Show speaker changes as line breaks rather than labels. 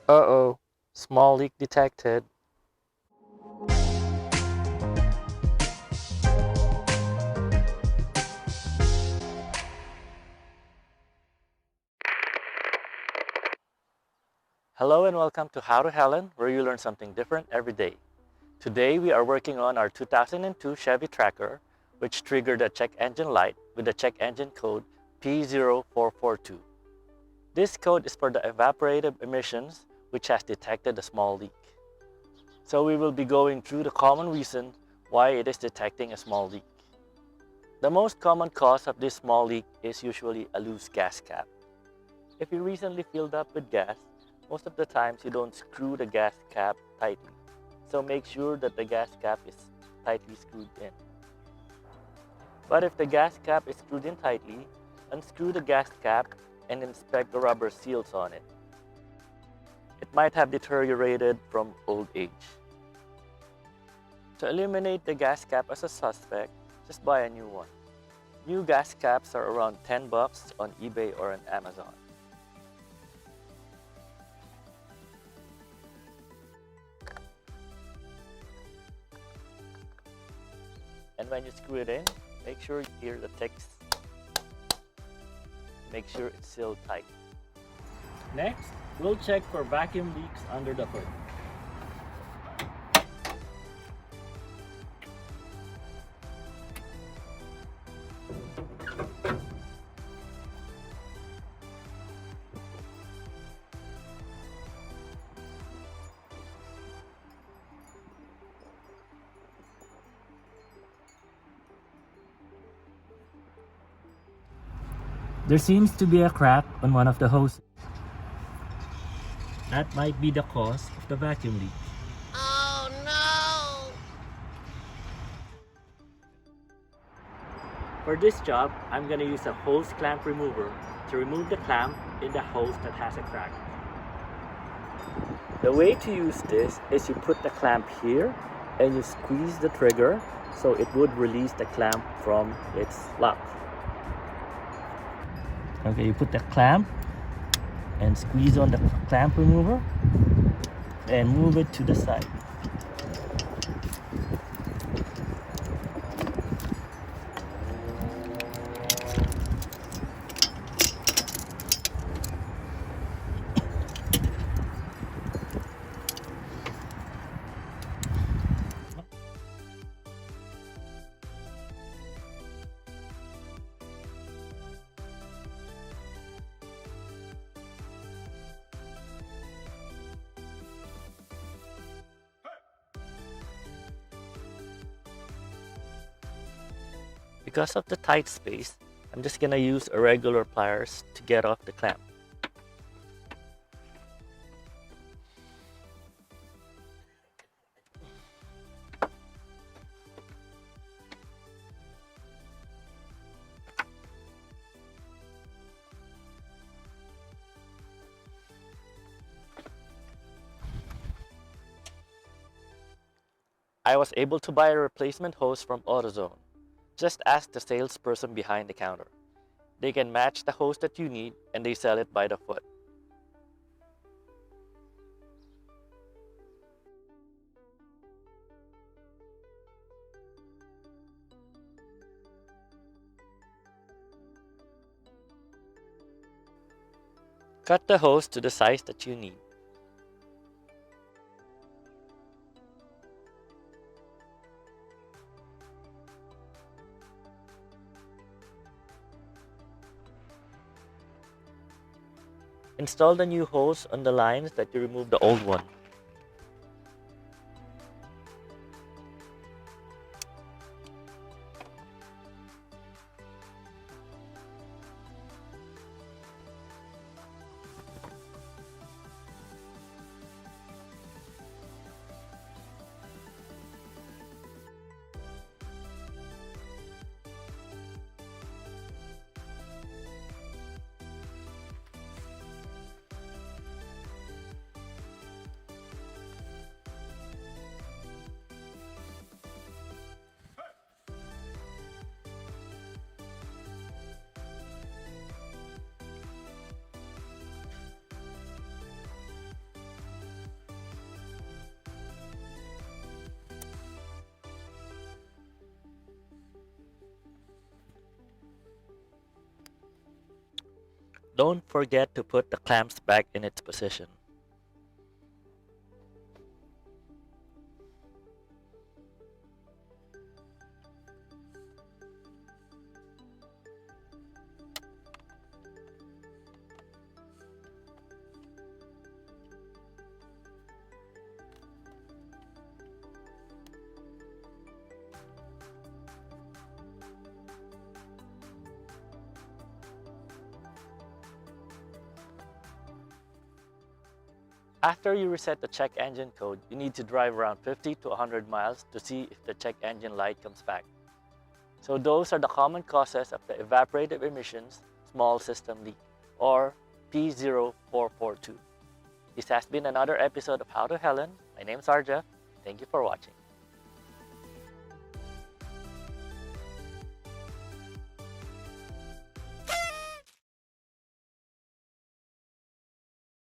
Uh-oh, small leak detected. Hello and welcome to How to Helen, where you learn something different every day. Today we are working on our 2002 Chevy Tracker, which triggered a check engine light with the check engine code P0442. This code is for the evaporative emissions, which has detected a small leak. So we will be going through the common reason why it is detecting a small leak. The most common cause of this small leak is usually a loose gas cap. If you recently filled up with gas, most of the times you don't screw the gas cap tightly. So make sure that the gas cap is tightly screwed in. But if the gas cap is screwed in tightly, unscrew the gas cap and inspect the rubber seals on it. It might have deteriorated from old age. To eliminate the gas cap as a suspect, just buy a new one. New gas caps are around 10 bucks on eBay or on Amazon. And when you screw it in, make sure you hear the ticks. Make sure it's sealed tight. Next, we'll check for vacuum leaks under the hood. There seems to be a crack on one of the hoses. That might be the cause of the vacuum leak. Oh no! For this job, I'm going to use a hose clamp remover to remove the clamp in the hose that has a crack. The way to use this is you put the clamp here and you squeeze the trigger so it would release the clamp from its lock. Okay, you put the clamp and squeeze on the clamp remover and move it to the side. Because of the tight space, I'm just gonna use irregular pliers to get off the clamp. I was able to buy a replacement hose from AutoZone. Just ask the salesperson behind the counter. They can match the hose that you need and they sell it by the foot. Cut the hose to the size that you need. Install the new hose on the lines that you removed the old one. Don't forget to put the clamps back in its position. After you reset the check engine code, you need to drive around 50 to 100 miles to see if the check engine light comes back. So those are the common causes of the evaporative emissions small system leak, or P0442. This has been another episode of How to Helen. My name is Arja. Thank you for watching.